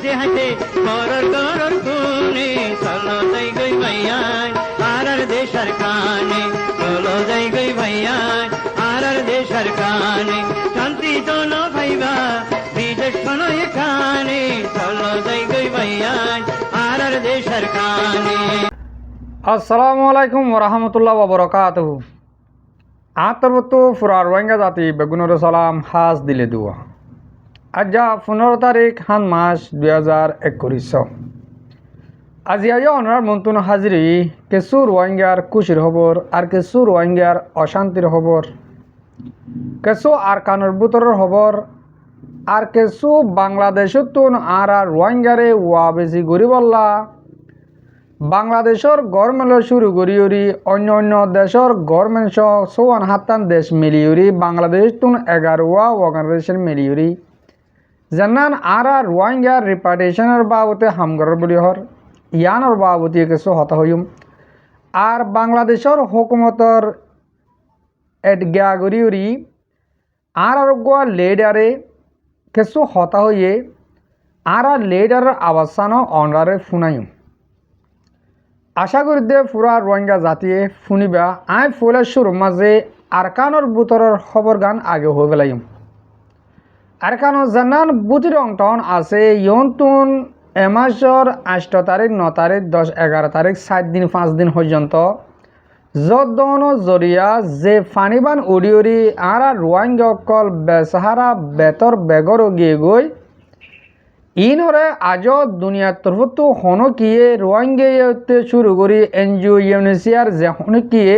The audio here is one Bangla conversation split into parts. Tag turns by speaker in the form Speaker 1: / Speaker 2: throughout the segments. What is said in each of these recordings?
Speaker 1: হাসে হাসে করর করর খুনে চলো যাই গই ভাইয়ান আর দেশার কানে চলো যাই গই ভাইয়ান আর দেশার কানে শান্তি তো ন ভাইবা বিদেশ শোনো এখানে চলো যাই গই ভাইয়ান আর দেশার কানে।
Speaker 2: আসসালামু আলাইকুম ওরহামতুল্লাহ ওবরাকাতুহু। আতরবতু ফুরার রোহিঙ্গা জাতি বেগুনের সালাম হাজ দিলে দুয়া। আজ 15 তারিখ হান মাস 2021। আজি অনার মন্তুন হাজিরি কিছু রোহিঙ্গার খুশির খবর আর কিছু রোহিঙ্গার অশান্তির খবর, কিছু আরকানের বুতরের খবর আর কিছু বাংলাদেশতুন আর রোহিঙ্গারে ওয়া বেশি গরিবল্লা বাংলাদেশের গভর্নমেন্ট শুরু করি অন্য অন্য দেশের গভর্নমেন্ট সহ 54 দেশ মিলিয়রি বাংলাদেশ তুন 11 অর্গানাইজেশন মিলিয়রি জানান আর রোহিঙ্গার রিপার্টেশনের বাবতে হামগরের বলি হর ইয়ানোর বাবতে কিছু হতা হইম আর বাংলাদেশের হুকুমতর এডগা গরিয়রি আর গোয়া লেডারে কিছু হতা হইয়ে আর লেডারের আবাসানো অনরারে ফুনাইম। আশা করি দে পুরা রোহিঙ্গা জাতিয়ে শুনিবা আই ফুলে শুরু মাঝে আরকানোর বুতরের খবর গান আগে হয়ে পেলাইম। আরকানোর জানান বুতির অংটন আছে ইয়ন্তুন এমাসর 8 তারিখ 9 তারিখ 10 11 তারিখ 7 দিন 5 দিন পর্যন্ত যদন জরিয়া যে ফানিবান উড়িউরি আর রোহিঙ্গা অকল বেসাহারা বেতর বেগর গিয়ে গই ইনরে আজ দুনিয়ার তরফতো হনকিয়ে রোহিঙ্গা শুরু করি এনজিও ইউনিসিয়ার যে হনকিয়ে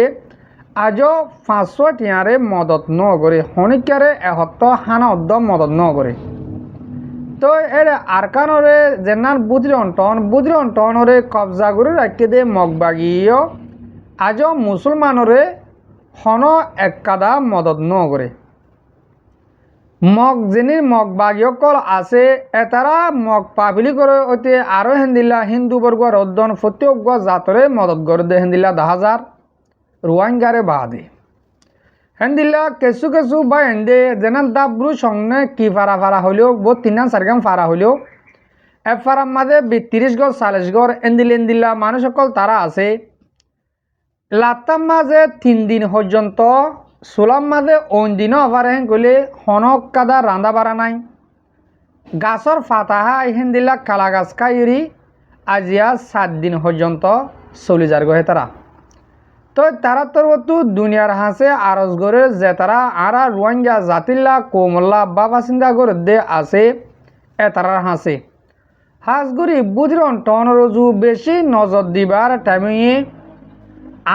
Speaker 2: আজ 500 টিয়ারে মদত ন করে হনিকারে 71 হানা অদ্দ মদত ন করে। তো এর আরকানরে জেনার বুদ্রি অন্টনরে কবজা করে রাখতে দে মগবাগিও আজ মুসলমানরে হন একাদা মদত ন করে। মগ যিনি মগ বাগিয়কল আছে এতারা মগ পাবিলি করে ওতে আরো হেন্দিল্লা হিন্দু বর্গ রদ্দন প্রত্যেক জাতরে মদত করে দে হেন্দিল্লা 10,000 রোহিঙ্গারে বাদে হেন্দিল্লা কেসু কেসু বা হেন্দে যেন দাবরু সঙ্গে কি ফারা হইলেও বহুত 3-4 ফারা হইলেও এ ফারার মাঝে 32 গজ 40 গড় এন্দিল্লা মানুষ সকল তারা আছে লাতাম মাঝে 3 দিন পর্যন্ত সোলাম মাঝে দিন অভারে গলে হনক কাদা রান্দা বাড়া নাই গাছর ফাতাহা এহেন দিলা কালা গাছ খাইরি আজিয়া 7 দিন পর্যন্ত চলি যার গহে তারা। তো তারা তরবতু দুনিয়ার হাসে আরজ গরে যে তারা আরা রোহিঙ্গা জাতিল্লা কোমল্লা বাবা চিন্তা করে দে আছে এ তারার হাসে হাঁসগুড়ি বুঝরন টন রজু বেশি নজর দিবার টাইমে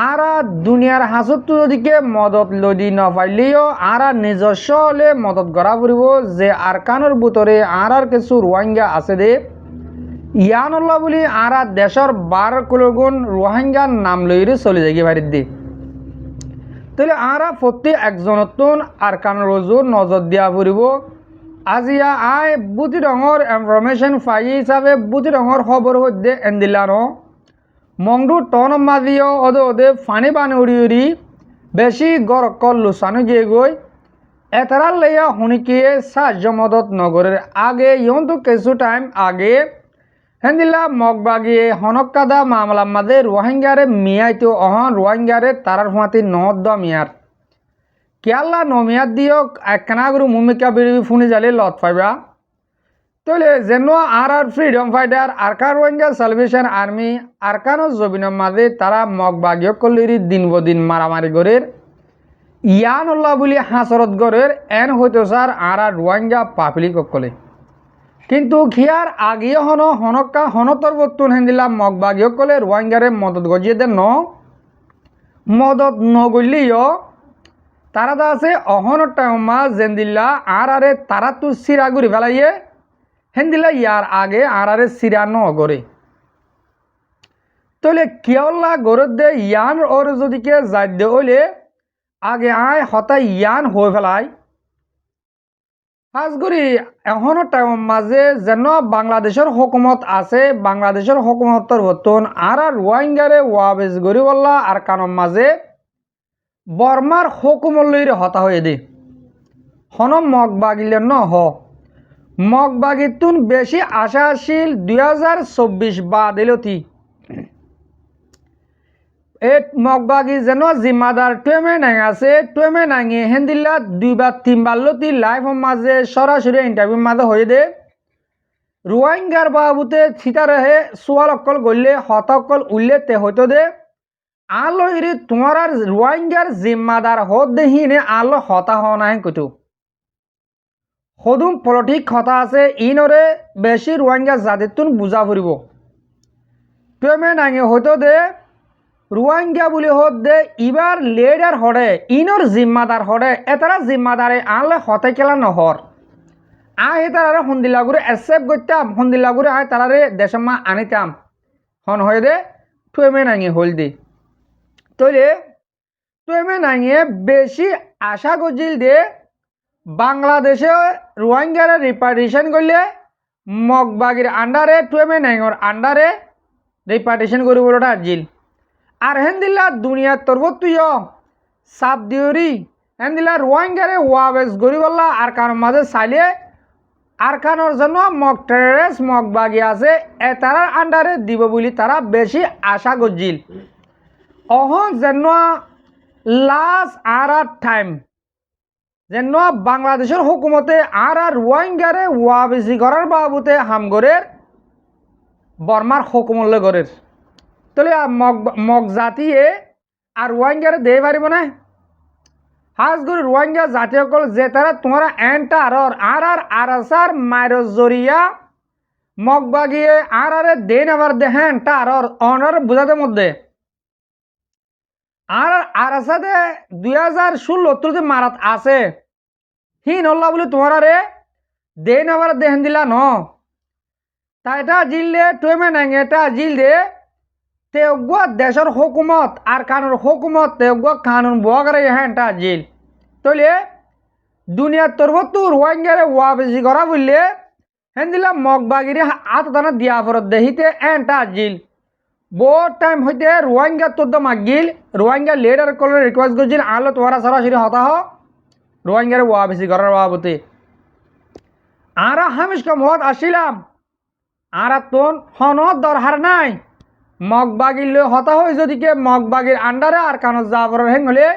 Speaker 2: আর দুনিয়ার হাসত যদিকে মদত লদি নপাইলেও আর নিজস্ব হলে মদত করা ফুরিব যে আরকানোর বুতরে আর কিছু রোহিঙ্গা আছে দে ইয়ানুল্লাহ বলি আর দেশের 12 কিলোগুণ রোহিঙ্গার নাম লইরে চলে যাই বাড়ির দি তাহলে আর প্রতি একজনতুন আরকানোর রজু নজর দিয়া ফুরিব। আজিয়া আই বুতি রঙর ইনফরমেশন পাই হিসাবে বুতি রঙর খবর হইতে এন্দিলানো মংডু টন মাদিও ওদে ফানি বানি উড়ি বেশি গরকল লুসানো গিয়ে গই এতারার লইয়া হুনিকিয়ে সাহায্য মদত নগরের আগে ইয়ন্তু কিছু টাইম আগে হেন্দিল্লা মগবাগিয়ে হনকাদা মামলা মাদে রোহিঙ্গারে মিয়াইতো অহন রোহিঙ্গারে তারার ফাঁতি নহদ্দ মিয়ার কেয়াল্লা নমিয়ার দিও একখানাগুরু মুমিকা বিড়ি ফুনি জালে লত পাইবা তাহলে যেন আর freedom fighter Arakan Rohingya Salvation Army আরকানো জবিনের মাঝে তারা মগবাগিয় কলিরি দিন বদিন মারামারি গরের ইয়ানুল্লাহ বলি হাসরত গরের এন হইতো স্যার আর রোহিঙ্গা পাপিলি কলে কিন্তু খিয়ার আগিয়ে হনকা হনতর বর্তুন হেন্দিলা মগবাগিয় কলে রোহিঙ্গারে মদত গজিয়ে দেন মদত নগলিও তারা দা আছে অহনর টাইমা জেন্দিল্লা আর তারা তো সিরা ঘুরি ফেলাইয়ে হেন্দিলা ইয়ার আগে আর সিরা নগরে তাহলে কেওলা গরত দে ইয়ান ওর যদিকে যাই দে হইলে আগে আয় হতা ইয়ান হয়ে ফেলাই হাজগুড়ি এখনো টাইম মাঝে যেন বাংলাদেশের হুকুমত আছে বাংলাদেশের হুকুমতর বর্তন আর রোহিঙ্গারে ওয়াবেজ গরিবল্লা আর কানম মাঝে বর্মার হুকুমল্লির হতা হয়ে দে হন মগ বাগিলে ন হ মগবাগিতুন বেশি আশাশীল 2024 বাদ এলতি এ মগবাগি যেন জিম্মাদার টুয়েমে নাং আছে টুয়েমে নাঙে হেন্দিল্লা 2 বার 3 বার লতি লাইভ মাঝে সরাসরি ইন্টারভিউ মাঝে হয়ে দে রোহিঙ্গার বাবুতে থিতারহে সোয়াল অকল গড়লে হতকল উল্লে তে হইতো দে আলো ইরি তোমার আর রোহিঙ্গার জিম্মাদার হত দেহিনে আলো হতা হওয়া নাই কইতো সদুম পলিটিক কথা আছে ইনরে বেশি রোহিঙ্গা জাতিতুন বুঝা ফুরিব টুয়েমে নাঙে হইতো দে রোহিঙ্গা বুলি হত দে ইবার লিডার হরে ইনর জিম্মাদার হরে এতারা জিম্মাদারে আনলে হতে কেলা নহর আই তারারে হন্দিলাগুরে অ্যাকসেপ্ট করতাম হন্দিলাগুরে আই তারারে দেশমা আনিতাম হন হয়ে দে টুয়েমে নাঙে হল দে তৈলে টুয়েমে নাঙে বেশি আশা গজিল দে বাংলাদেশে রোহিঙ্গারে রিপার্টিশন করলে মগবাগির আন্ডারে টুয়েমে নাঙর আন্ডারে রিপার্টিশন করিবলটা আজিল আর হেন্দিল্লা দুনিয়ার তরবতুয় সাপ দিওরি হেন্দিল্লা রোহিঙ্গারে ওয়াবেস গরিবল্লা আর কারণ মাঝে চাইলে আর কারণের জন্য মগ টেরেস মগবাগি আছে তারার আন্ডারে দিব বলে তারা বেশি আশা গজিল অহন যেন লাস্ট আর টাইম যেন বাংলাদেশের হুকুমতে আর রোহিঙ্গারে ওয়াবেসি করার বাবুতে হামগরের বর্মার হুকুমল্য গরের তাহলে মগ জাতিয়ে আর রোহিঙ্গারে দে পারিব না হাজ করে রোহিঙ্গা জাতি সকল যে তারা তোমার এন্টারর আর আসার মায়ের জরিয়া মগবাগিয়ে আর দেন আবার দেহে এন্টারর অনার বুঝাতে মধ্যে আর আসাদে 2016 মারাত আছে হি নল্লা বলে তোমার দেন আবার দেহেন দিলা ন তা এটা জিললে টুয়েমে নাঙে এটা জিল দে তেগুয়া দেশের হুকুমত আর কানুন হুকুমত তেগুয়া কানুন বগারে হ্যাঁ জিল তৈলে দুনিয়ার তরবতু রোহিঙ্গারে ওয়াবেসি করা বললে হ্যাঁ দিলা মগবাগিরে আত দানা দিয়া ফরত দেহিতে এনটা জিল বহুত টাইম হইতে রোহিঙ্গা তোর মাগিল রোহিঙ্গা লিডার কলে রিকোয়েস্ট করছিল আলো তোমারা সরাসরি হতা হ রোহিঙ্গারে ওয়াবেসি করার বাবতে আর হামিশ কমত আসিলাম আর তোন হন দরহার নাই মগবাগির লে হতা হয়ে যদিকে মগবাগির আন্ডারে আর কানত যাবার হেং হলে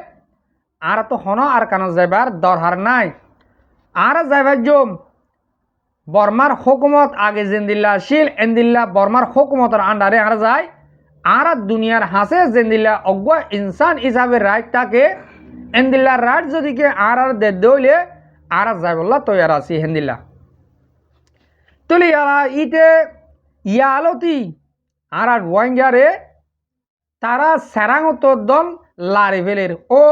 Speaker 2: আর তো হন আর কানত যাইবার দরহার নাই আর যাইবার জম বর্মার হুকুমত আগে জেন্দিল্লা শিল এন্দিল্লা বর্মার হুকুমতের আন্ডারে আর যায় আর দুনিয়ার হাসে জেন্দিল্লা অজ্ঞা ইনসান হিসাবে রাইটটাকে এন্দিল্লা রাইট যদিকে আর দে দইলে আর যাইবল্লা তৈয়ার আছি হেন্দিল্লা তুলি ইতে ইয়ালতি আর রোহিঙ্গারে তারা সেরাঙত দম লারি ফেলের ও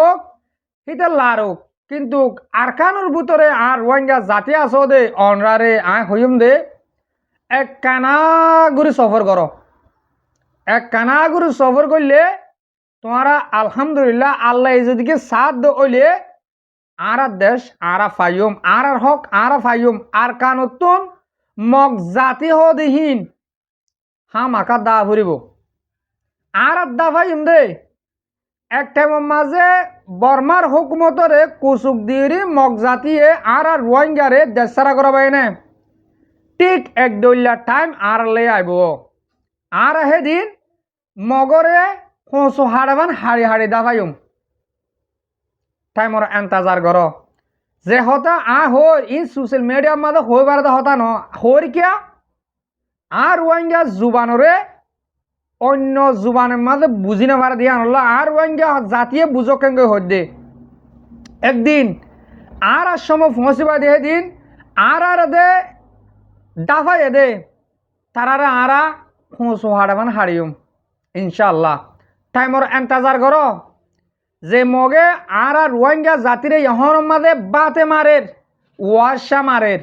Speaker 2: এটা লারুক কিন্তু আরকানোর ভিতরে আর রোহিঙ্গা জাতি আছো দে অনরারে আয় হইম দে এক কানাগুড়ি সফর করো এক কানাগুড়ি সফর করলে তোমারা আলহামদুলিল্লাহ আল্লাহ যদিকে সাথ দইলে আর দেশ আর ফাইম আর হক আর ফাইম আর কানতুন মগ জাতি হদিহীন হাম আকা দা ফুরিব আর দা ফাইম দে এক টাইমের মাঝে বর্মার হুকুমতরে কুচুক দিরি মগ জাতিয়ে আর রোহিঙ্গারে দেশ ছাড়া করা বাইনে ঠিক এক দলিয়া টাইম আর লে আইব আর সেদিন মগরে খোঁচো হাড়াবান হাড়ি হাড়ি দা ফাইম টাইমর এন্তাজার কর যে হতা হই ই সোশ্যাল মিডিয়ার মাঝে হইবার হতা ন হর কিয়া আর রোহিঙ্গা জুবানরে অন্য জুবানের মাঝে বুঝি না পারা দিয়া নল্লা আর রোহিঙ্গা জাতিয়ে বুঝো কেঙ্গে হদ্দে একদিন আর সময় ফসিবা দিয়ে দিন আর দে দাফাই দে তারারে আরা খোঁচো হাড়াবান হারিয়ম ইনশাল্লাহ টাইমর এন্তাজার কর যে মগে আর রোহিঙ্গা জাতিরে ইহর মাঝে বাতে মারের ওয়াশা মারের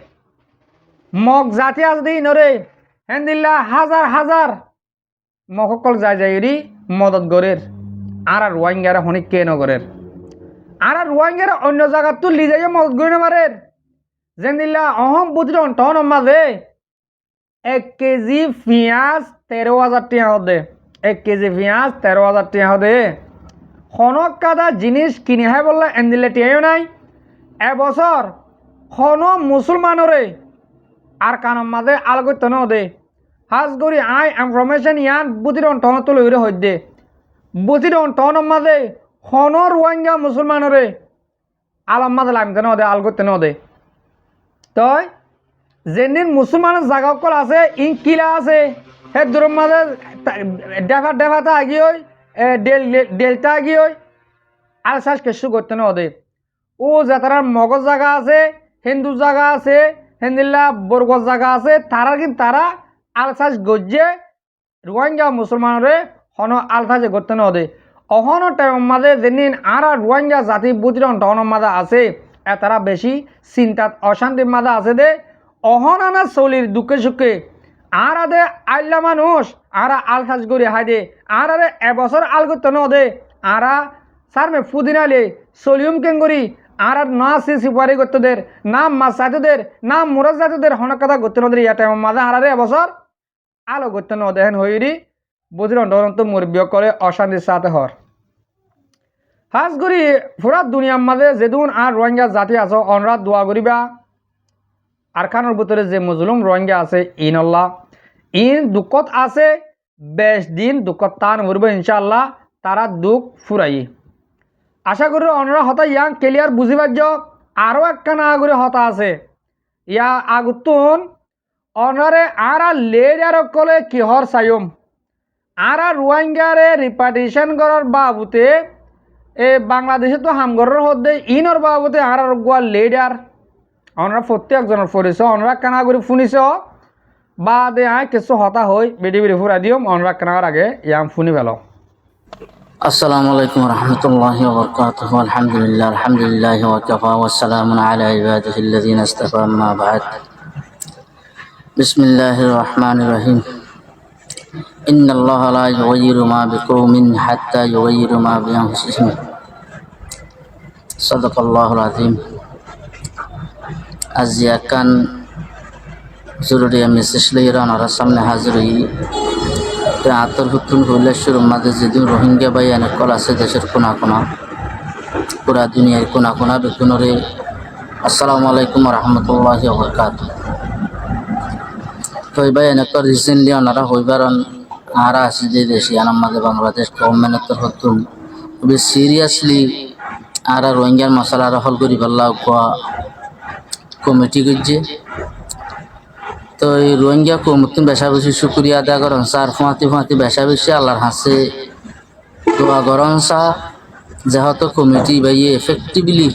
Speaker 2: মগ জাতি আজ দিন রে হেন্দিল্লা হাজার হাজার মকল যায় যাইরি মদত গরের আর রোহিঙ্গারা হনিক কে নগরের আর রোহিঙ্গারা অন্য জায়গা তো লি যাই মদত গরি নামারের যেদিল্লা অহম বুঝল টন মাঝে 1 কেজি পেঁয়াজ 13,000 টাকা হদে 1 কেজি পেঁয়াজ 13,000 টাকা হদে হনক কাদা জিনিস কিনে হয় বললে এন্দিলে টিয়াও নাই এবছর হন মুসলমানরে আর কানম মাঝে আলগত্য ন দে হাজ গরি আই ইনফরমেশন ইয়ান বুতিরন টন তুলে উড়ে হইদে বুতিরন টন মাঝে হনর রোহিঙ্গা মুসলমানরে আলাম মাঝে লাইম ন দে আলগত্য ন দে তই যেদিন মুসলমানের জাগা কল আছে ইন কিলা আছে হে দূরের মাঝে ডেফাটা আগিয়ে ডেলটা আগিয়ে আর শ্বাস কেসু করতে ন দে ও যাতারার মগজ জায়গা আছে হিন্দু জায়গা আছে হিন্দিল্লা বরগজ জায়গা আছে তারা কিন্তু তারা আলসাজ গজ্জে রোহিঙ্গা মুসলমানরে হন আলসাজে করতে ন দে অহন টাইম মাঝে যেদিন আর রোহিঙ্গা জাতি বুতিরন টনের মাঝে আছে তারা বেশি চিন্তাত অশান্তির মাঝে আছে দে অহন আনা চলির দুঃখে সুখে আর আদে আল্লা মানুষ আর আলসাজ গড়ি হাই দে আর আরে এবছর আল করতে ন দে আরা সারমে ফুদিনালে সলিউম কেঙ্গুরি আর না সিপারি করতেদের না মাসাইতদের না মুরাজ জাতিদের হনক কথা করতে নদের ইয়া টাইম মাঝে আর এবছর আলো করতে ন দেখেন হইরি বুঝির অন্তরন্ত মুরব্বিয় করে অশান্তির সাথে হর হাজ করি পুরা দুনিয়ার মাঝে যেদুন আর রোহিঙ্গা জাতি আছো অনরা দোয়া করিবা আর খানোর ভিতরে যে মুজলুম রোহিঙ্গা আছে ইনল্লাহ ইন দুঃখত আছে বেশ দিন দুঃখত টান উঠবে ইনশাআল্লাহ তারা দুঃখ ফুরাই আশা করি অনরা হতা ইয়াং ক্লিয়ার বুঝি পারছ আরও একটা না করে হতা আছে ইয়া আগুতুন অনরে আর লেডার কলে কিহর সায়ম আর রোহিঙ্গারে রিপার্টিশন করার বাবুতে এ বাংলাদেশে তো হামগরের হদ্দে ইনর বাবুতে আর গোয়া লেডার অনরা প্রত্যেকজনের ফুরিস অনরা কানা করে ফুনিস বা দে আয় কিছু হতা হই বেডি বেডি ফুরা দিম অনরা কানার আগে ইয়াম ফুনি পেল
Speaker 3: السلام عليكم ورحمة الله وبركاته الحمد لله وكفى والسلام على عباده الذين اصطفى أما بعد بسم الله الرحمن الرحيم إن الله لا يغير ما بقوم حتى يغير ما بأنفسهم صدق الله العظيم أزياكان জরুরি মেসেজ লইরা ওনারা সামনে হাজির হই আন্তর্ভুক্ত কৈলাসের মাঝে যেদিন রোহিঙ্গা বাই অনেক কল আছে দেশের কোনা কোনা পুরা দুনিয়ার কোনা কোনা বেতনরে আসসালামু আলাইকুম রহমতুল্লাহি বরকাতুহু তো ভাই অনেক রিসেন্টলি ওনারা হইবারন আর আছে যে দেশে আমাদের বাংলাদেশ গভর্নমেন্টের তরফ খুবই সিরিয়াসলি আর রোহিঙ্গার মশলা হল করি পাল্লা কমিটি করছে তো এই রোহিঙ্গা কমিটি বেশা বেশি শুক্রিয়া আদা করেন স্যার ফাঁতি বেশা বেশি আল্লাহর হাসে দোয়া করেন সা যেহেতু কমিটি বাইয়ে এফেক্টিভলি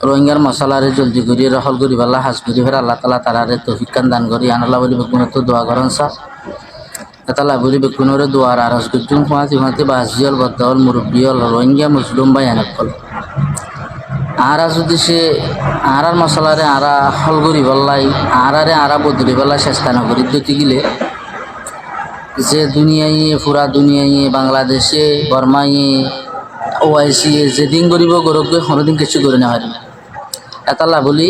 Speaker 3: রোহিঙ্গার মশলারে জলদি করিয়ে রহল করি পাল্লা হাস করি ফের আল্লাহ তালা তারারে তৌফিক দান করি আনাল্লাহ বলি বেগুন তো দোয়া করেন সা তালা বলি বেগুনরে দোয়ার আরজ করছুন ফাঁতি বাসিয়ল বদ্দাওয়াল মুরব্বিয়ল রোহিঙ্গা মুসলিম বাই অনেক ফল আরা যদি সে আরার মশলারে আরা হল করি বললাই আরারে আরা বদলি বললাই চেষ্টা নকরি দিতে গেলে যে দুনিয়ায় পুরা দুনিয়ায় বাংলাদেশে বর্মায় ওআইসি যেদিন করিব গরবকে কোনোদিন কিছু করে না পারি এতালা বলি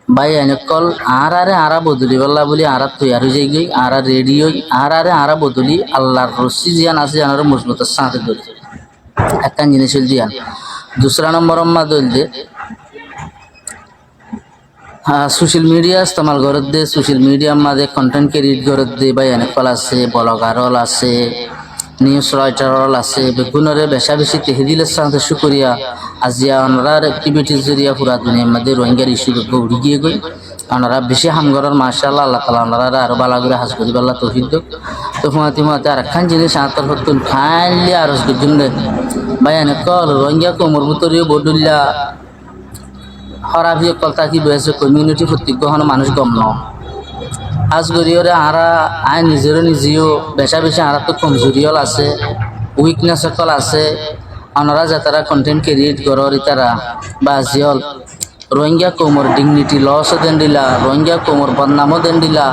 Speaker 3: বাই এনেকল আরারে আরা বদলি বললা বলি আরা তৈয়ার হয়ে যাই গই আরা রেডি হই আরারে আরা বদলি আল্লাহর রশি জিয়ান আছে জানার মজবুতের সাথে ধরে একটা জিনিস জিয়ান दूसरा नंबर दल दे सोशल मीडिया इस्तेमाल कर दे सोशल मीडिया मादे कंटेंट क्रिएट कर दे भाई अनेकल आसे ब्लगारल आसे নিউজ রাইটারল আছে বেগুনরে বেশা বেশি তেহদিলের সাথে শুকরিয়া আজিয়া ওনারার অ্যাক্টিভিটিস জরিয়া পুরা দুনিয়ার মধ্যে রোহিঙ্গার ইস্যু উড়ি গিয়ে গই ওনারা বেশি হামগরের মাশাআল্লাহ আল্লাহ তাআলা ওনারা আরো ভালো করে হাজ করি আল্লাহ তৌফিক দেক তো ফাতিমাতে আর খান জিনিস আতর হতুন খাইলি আর জুন্দে বায়ানে কল রোহিঙ্গা কোমর ভিতরে বডুল্লা হরাফি কলতা কি বেছে কমিউনিটি প্রত্যেক গহন মানুষ গম ন আজ গরিয়রে আরা আই নিজেও বেশা বেশি আরা তো কমজোরিয়ল আছে উইকনেস সকল আছে ওনারা যাতারা কন্টেন্ট ক্রিয়েট করর ইতারা বা জিয়ল রোহিঙ্গা কোমর ডিগনিটি লস দেন দিলা রোহিঙ্গা কোমর বদনামও দেন দিলা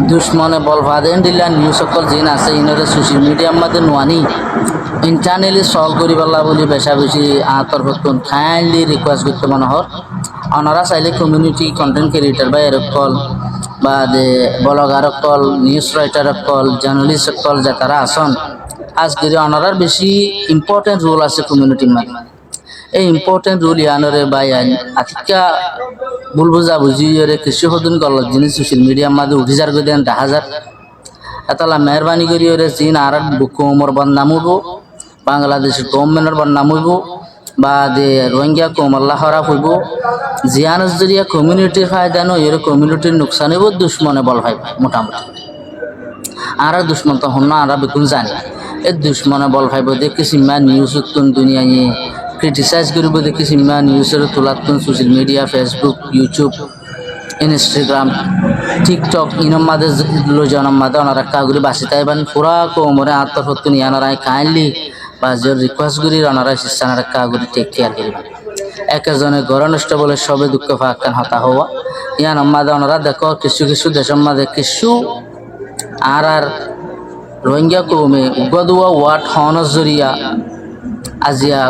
Speaker 3: দুশ্মনে বলভা দেন দিলা নিউজ সকল জিন আছে ইনরে সোশ্যাল মিডিয়ার মধ্যে নোয়ানি ইন্টারনেলি সলভ করি পাল্লা বলি বেশা বেশি আতর ভক্তন কাইন্ডলি রিকোয়েস্ট করতে মনে হয় ওনারা চাইলে কমিউনিটি কন্টেন্ট ক্রিয়েটার বা এরকল বা blogger call news writer call journalist call যে তারা আসন আজকে ওনারার বেশি ইম্পর্টেন্ট রোল আছে কমিউনিটির মধ্যে এই ইম্পর্টেন্ট রোল ইয়ানরে বাই আতিকা ভুল বুঝা বুঝি ওরে কিছু হদিন গলত জিনিস সোশ্যাল মিডিয়ার মাঝে উঠি যার করে দেন 10,000 এতলা মেহরবানি করি ওরে চীন আর বুকুমর বদনাম হইব বাংলাদেশের গভর্নমেন্টের বদনাম হইব বা দে রোহিঙ্গা কোমল্লা খারাপ হইব জিয়ানস জরিয়া কমিউনিটির ফায়দা নয় এর কমিউনিটির নোকসান হইব দুশ্মনে বল ভাই মোটামুটি আর দুশ্মন তখন না আর বেগুন জানি এই দুশ্মনে বল ভাইব দেখি সিম্মা নিউজ উত্তন দুনিয়ায় ক্রিটিসাইজ করিব দেখি সিম্মা নিউজের তোলাতুন social media Facebook YouTube Instagram TikTok ইনম মাদে লোজনম মাদে ওনারা কাগুরি বাসি তাইবান পুরা কোমরে আত্মহত্যা নিয়ে ওনারাই কাইন্ডলি বা যে রিকোয়েস্ট করি ওনারা শিষ্টানার কাগুরি টেক কেয়ার করিবা একজনে ঘর নষ্ট বলে সবে দুঃখ ফাঁকান হতা হওয়া ইয়ান মাদে ওনারা দেখো কিছু কিছু দেশের মাঝে কিছু আর রোহিঙ্গা কৌমে গদুয়া ওয়াট হনস জরিয়া আজিয়া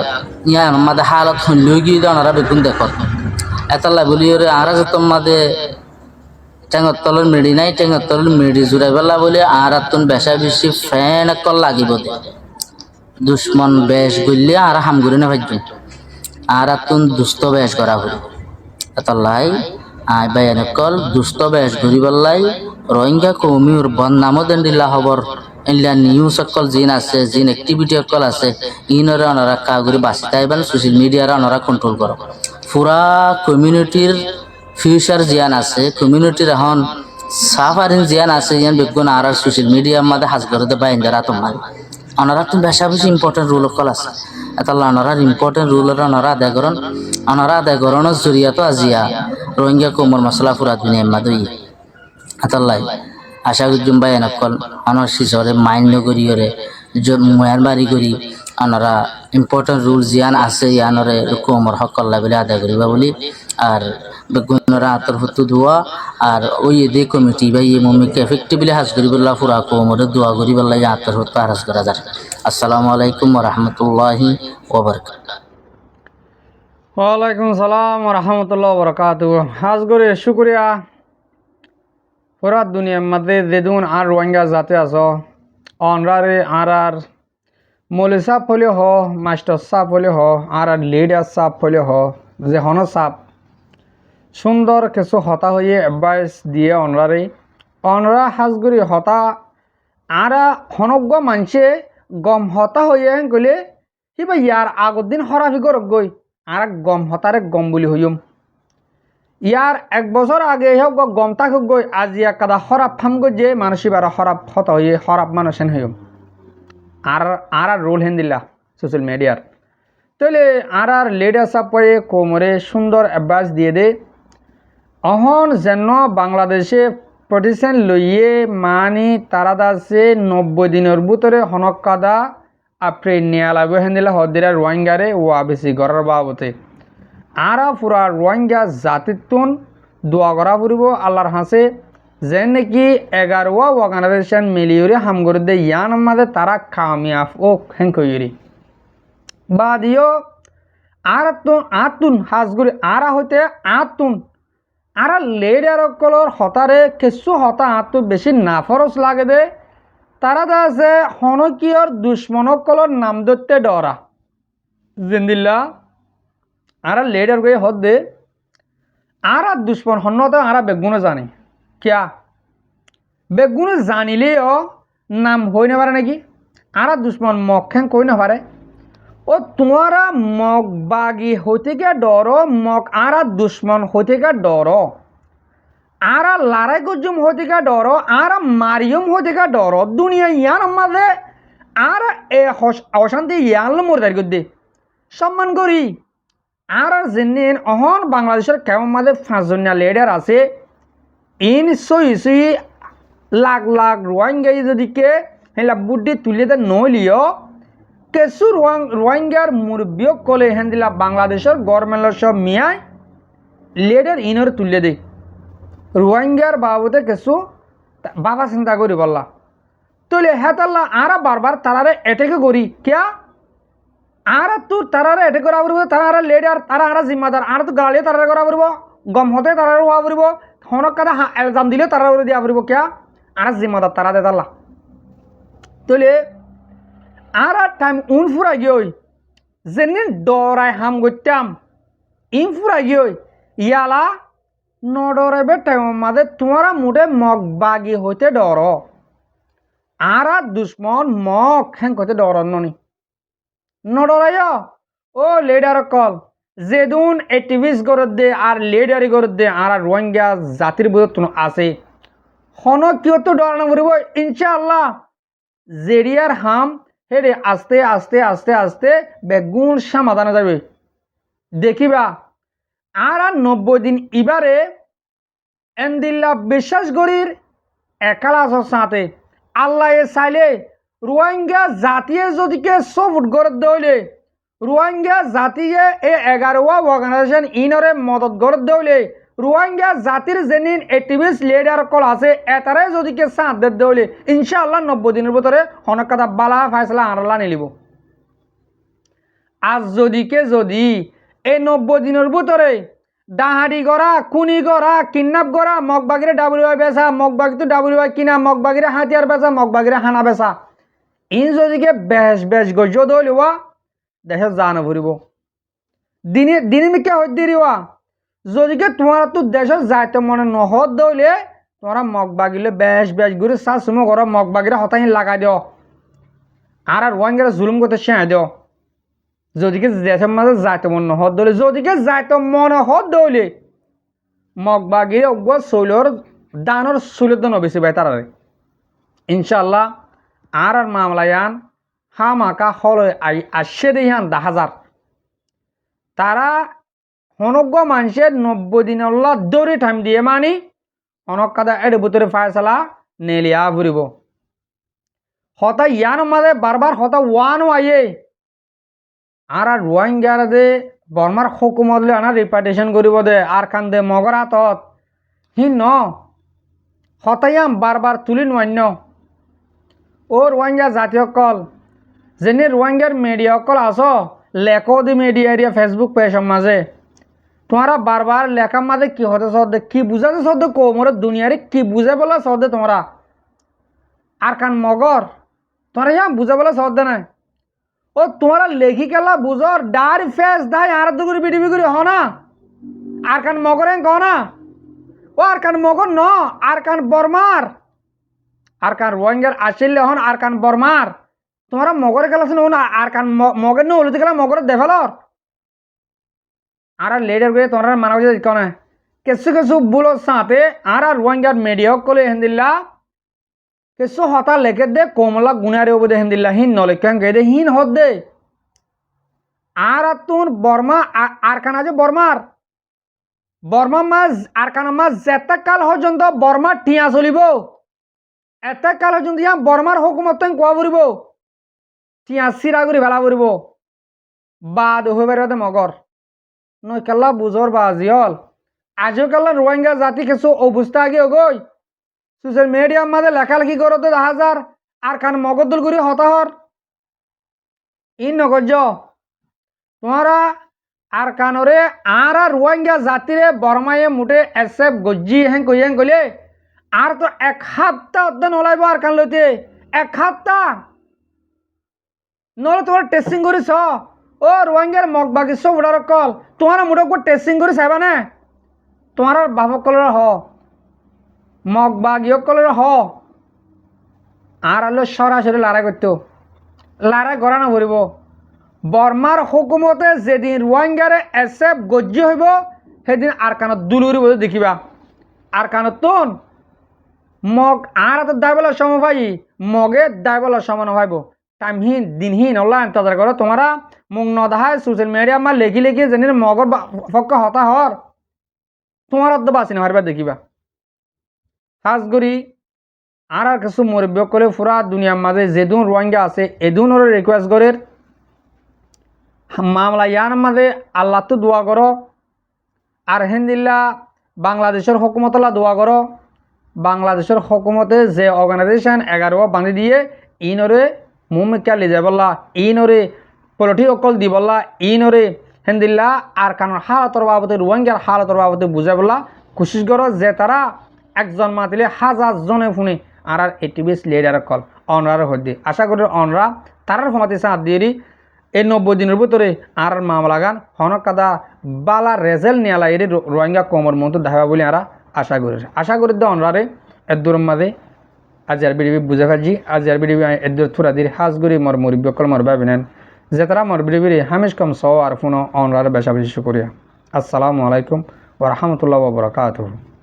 Speaker 3: ইয়ান মাদে হালত হইলেও গিয়ে ওনারা বেগুন দেখো এতলা বলি ওরে আর যত মাদে টেঙর তলের মেডি নাই টেঙর তলের মেডি জুড়াই পেলা বলে আর তুন বেশা বেশি ফ্যান একল লাগিব দে দুশ্মন বেশ গইলে আর হাম ঘুরে না ভাজবেন আর তুন দুস্থ বেশ করা হল এতলাই আই বাই এনেকল দুস্থ বেশ ঘুরি পেলাই রোহিঙ্গা কৌমিউর বদনামও দেন দিলা খবর এনলা নিউজ অকল জিন আছে জিন অ্যাক্টিভিটি অকল আছে ইনরে ওনারা কাগুরি বাঁচি তাইবেন সোশ্যাল মিডিয়ার ওনারা কন্ট্রোল করো পুরা কমিউনিটির ফিউচার জিয়ান আছে কমিউনিটির এখন সাফারিন জিয়ান আছে ইয়ান বেগুন আর সোশ্যাল মিডিয়ার মধ্যে হাজ করতে বাইন্দারা তোমার ওনারা তো বেশা বেশি ইম্পর্টেন্ট রুল অকল আছে এতলা ওনারা ইম্পর্টেন্ট রুলের ওনারা আদায় করানোর জরিয়া তো আজিয়া রোহিঙ্গা কোমর মশলা পুরা দুনিয়ার মাদই এতলাই আশা করছুম ভাই এনেকল অনার শিশরে মাইন্ড করিওরে মেহরবানি করি ওনারা ইম্পর্টেন্ট রুল জিয়ান আছে ইয়ানরে কোমর হকল বলে আদায় করিবা বলি আর বেগুনরা আতরফুতু দোয়া আর ওই দে কমিটি বা এই মমিকে এফেক্টিভলি হাজ করিবল্লা পুরা কোমরে দোয়া করিবল্লা আতরফুতু হাজ করা যায় আসসালামু আলাইকুম ওয়া রাহমাতুল্লাহি ওয়া বারাকাতুহু
Speaker 2: ওয়ালাইকুম সালাম রহমতুল্লাহ বরকাত হাজ করে শুক্রিয়া পুরা দুনিয়ার মধ্যে যেদুন আর রোহিঙ্গা জাতি আছো অনরারে আর মৌলি সাপ হলে হ মাস্টার সাপ হলে হ আর লিডার সাপ হলে হ যে হন সাপ সুন্দর কিছু হতা হয়ে অ্যাডভাইস দিয়ে অনরা হাজগুড়ি হতা আর হনজ্ঞ মানুষে গম হতা হয়ে গলে কিবা ইয়ার আগর দিন হরাফি গরক গই আর গম হতারে গম বুলি হইম ইয়ার 1 বছর আগে হোক গম থাকুক গই আজি কাদা হরাপ ফাম গই যে মানুষই বারা হরাপ হতা হয়ে হরাপ মানুষেন হইম আর রোল হেন দিলা সোশ্যাল মিডিয়ার তাহলে আর লিডার সাপ পরে কোমরে সুন্দর অ্যাডভাইস দিয়ে দে অহন যেন বাংলাদেশে পজিশন লইয়ে মানি তারা দাসে 90 দিনের ভিতরে হনক কাদা আপনি নিয়া লাগবে হেন দিলা হদিরা রোহিঙ্গারে ও আবেসি গড়ার বাবতে আর পুরা রোহিঙ্গা জাতিতুন দোয়া করা ফুরিব আল্লাহর হাসে যে নাকি 11 অর্গানাইজেশন মিলিয়রে হাম করে দে ইয়ান আমাদের তারা কামিয়াব ও হেঙ্কইরি বাদিও আর আতুন হাজগুড়ি আর হইতে আতুন আর লেডার কলর হতারে কিছু হতা আতু বেশি নাফরস লাগে দে তারা আছে হনকিয়র দুশ্মন কলর নাম ধরতে ডরা জিন্দিল্লা আর লেডার গিয়ে হদ দে আর দুশ্মন হন্যতা আর বেগুনে জানে কিয়া বেগুনে জানিলেও নাম হই না পারে নাকি আর দুশ্মন মক্ষেন কই না পারে ও তোমারা মগ বাগি হইতে গিয়ে ডর মগ আর দুশ্মন হইতে গিয়ে ডর আর লড়াই গজুম হইতে গিয়ে ডর আর মারিয়ম হইতে গিয়ে ডর দুনিয়া ইয়ান আমাদের আর এ অশান্তি ইয়ান মোর দাঁড়ি করে দে সম্মান করি আর যেন অহন বাংলাদেশের কেমন মাঝে 5 জনিয়া লিডার আছে ইন সই লাখ লাখ রোহিঙ্গাই যদি কে হেলা বুদ্ধি তুলে দে নইলিও কেসু রোহিঙ্গার মুরব্বী কলে হেন দিলা বাংলাদেশের গভর্নমেন্টের সব মিয়ায় লিডার ইনর তুলে দে রোহিঙ্গার বাবদে কেসু বাবা চিন্তা করি বললা তুলে হেতাল্লা আর বারবার তারারে এটেকে করি কিয়া আর তোর তারারে এটে করা পড়ব তারা লিডার তারা আর জিম্মাদার আর তো গাড়ি তারা করা পড়ব গম হতে তারা হওয়া পড়ব হনক কাদা এলজাম দিলে তারা দিয়া পড়ব কিয়া আর জিম্মাদার তারা দে তাল্লা তুলে আর টাইম উন ফুরা গিয়ে যেন ডরাই হাম গইতাম ইন ফুরা গিয়ে ইয়ালা নডরে টাইম মাঝে তোমারা মুঠে মগ বাগি হইতে ডর আর দুশ্মন মগ হ্যাং হইতে ডর ননি নডরাই ও লিডার কল যেদুন এক্টিভিস্ট গরত দে আর লিডারি গরত দে আর রোহিঙ্গা জাতির বিরুদ্ধে আছে হন কিয় তো ডরানো করিব ইনশাআল্লাহ জেরিয়ার হাম হেরে আস্তে আস্তে আস্তে আস্তে বেগুন সমাধান যাবে দেখিবা আর 90 দিন ইবারে এন্দিল্লা বিশ্বাস করির একালাসর সাথে আল্লাহ চাইলে রোহিঙ্গা জাতিয়ে যদিকে সফট গরত দইলে রোহিঙ্গা জাতিয়ে এই 11 অর্গানাইজেশন ইনরে মদত গরত দইলে রোহিঙ্গা জাতির যেনিন এক্টিভিস্ট লিডার কল আছে এটারে যদিকে সাথ দে দইলে ইনশাআল্লাহ 90 দিনের ভিতরে হনক কথা বালা ফাইসলা আনলা নিলিব আজ যদিকে যদি এই 90 দিনের ভিতরে ডাহারি করা খুনি করা কিডন্যাপ করা মগবাগিরে ডাব্লিউআই বেচা মগবাগি ডাব্লিউআই কিনা মগবাগিরে হাতিয়ার বেচা মগবাগিরে হানা বেচা ইন যদিকে বেশ গজ্য দলিওয়া দেশে জান ভরিব দিনে দিনে মিকে হদ্দি দিওয়া যদিকে তোমার তো দেশে যাইতে মনে নহদ দইলে তোমরা মগবাগিলে বেশ ঘুরে চা চুমো ঘর মগবাগিরে হতাহি লাগাই দিও আর রোহিঙ্গারে জুলুম করতে শেঁ দিও যদিকে দেশের মাঝে যাইতে মন নহদ দইলে যদিকে যাইতে মনে হদ দইলে মগবাগিরে অজ্ঞ শৈলর দানর চুলের দন বেশি পাই তারা ইনশাল্লাহ আর মামলায়ান হামাকা হল আসছে দিহান 10,000 তারা অনজ্ঞ মানুষের 90 দিন দৌড়ে টাইম দিয়ে মানি অনক কাদা এর ভিতরে ফায়সালা নেলিয়া ফুরিব হতা ইয়ান মাঝে বারবার হতা ওয়ানও আইয়ে আর রোহিঙ্গার দে বর্মার হুকুমতলে আনার রিপার্টেশন করিব দে আর কান দে মগর হাতত হি ন হতায়াম বারবার তুলি নন্য ও রোহিঙ্গা জাতীয় কল যেনে রোহিঙ্গার মিডিয়া কল আস লেখো দি মিডিয়া এরিয়া ফেসবুক পেজের মাঝে তোমরা বারবার লেখার মাঝে কি হতে সদ্দে কি বুঝাতে সদ্দে কোমরে দুনিয়ারে কি বুঝে বলা সদ্দে তোমরা আর কান মগর তোমরা ইয়া বুঝে বলা সদ্দে নাই ও তোমরা লেখি কেলা বুঝর ডার ফেস দাই আর দুগুরি বিডিবি করি হ না আর কান মগরে কহ না ও আর কান মগর ন আর কান বর্মার আর কান রোহিঙ্গার আসলে হন আর কান বর্মার তোমরা মগরে গেলা শুনো না আর কান মগের নো হলুদ গেলা মগরে দেফেলর আর লেডার করে তোমরা মানা বুঝে কেন কিছু বুলো সাথে আর রোহিঙ্গার মিডিয়া কলে হেন্দিল্লা কিছু হতা লেখে দে কোমলা গুনারে ওবদে হেন্দিল্লা হিন নলেখান গে দে হিন হদ দে আর তুন বর্মা আর কান আছে বর্মা মাছ আর কান মাছ যেতে কাল পর্যন্ত বর্মা ঠিয়া চলিব এতে কাল পর্যন্ত ইয়া বর্মার হুকুমত কোয়া ফুরিব টিয়া চিরা করে ভেলা ফুরিব বাদ হয়ে বেড়াতে মগর নই কেলা বুঝর বাজি হল আজও কেলা রোহিঙ্গা জাতি কিছু অবস্থা আগে গই সোশ্যাল মিডিয়ার মাঝে লেখালেখি করো তো 1000 আর কান মগদুল করে হতাহর ইন নগর্য তোমরা আর কানরে আর রোহিঙ্গা জাতিরে বর্মায়ে মুঠে এসএফ গজ্জি হ্যাং কইয়াং কইলে আর তো 1 সপ্তাহ অধ্যয়ন ওলাইব আর কান লইতে 1 সপ্তাহ নহলে তোমার টেস্টিং করিস ও রোহিঙ্গার মগবাগি সব উড়ার কল তোমার মুঠে টেস্টিং করে চাইবা না তোমার বাপক কলর হ মগবাগি কলর হ আর হলো সরাসরি লড়াই করতো লড়াই করা না ভরিব বর্মার হুকুমতে যেদিন রোহিঙ্গারে এসএফ গজ্জি হইব সেদিন আর কানত দুলুরি বলে দেখিবা আর কানত তোন মগ আর হাতের দায়বলা সম ভাই মগে দায়বলা সমান ভাইব টাইমহীন দিনহীন ওলা ইন্তজার করো তোমরা মুখ নদাহায় সোশ্যাল মিডিয়া আমার লেখি যেন মগর পক্ষ হতা হর তোমার অর্ধ বাঁচি না হারবার দেখিবা খাস করি আর কিছু মুরব্বী করে পুরা দুনিয়ার মাঝে যেদুন রোহিঙ্গা আছে এদুন ওর রিকোয়েস্ট করে মামলা ইয়ার মাঝে আল্লাহ তো দোয়া করো আর হেন্দিল্লা বাংলাদেশের হুকুমতলা দোয়া করো বাংলাদেশের হুকুমতে যে অর্গানাইজেশন 11 বান্ধি দিয়ে ইনরে মুমিকা লি যাবল্লা ইনরে পলিটি অকল দিবল্লা ইনরে হেন্দিল্লা আর কারণ হালতর বাবদে রোহিঙ্গার হালতর বাবদে বুঝাবল্লা কোশিশ করো যে তারা একজন মাতিলে 1000 জনে ফোনে আর এটিভিস লিডার কল অনরার হদ্দি আশা করি অনরা তারার ফোনাতে সাথ দিয়ে এই 90 দিনের ভিতরে আর মামলাগান হনকাদা বালা রেজাল্ট নিয়ালা এর রোহিঙ্গা কমর মতো দেখাবা বলে আর আশা করি অনরারে এদুর মাঝে আজার বিডিবি বুঝে ফাজি আজার বিডিবি এদুর থুরাদির হাজগুড়ি মর মুরব্বী কল মর ভাবিনেন যে তারা মর বিডিবির হামিশ কম সহ আর ফোন অনরারে বেশা বেশি শুকরিয়া। আসসালামু আলাইকুম ওয়া রাহমাতুল্লাহি ওয়া বারাকাতুহু।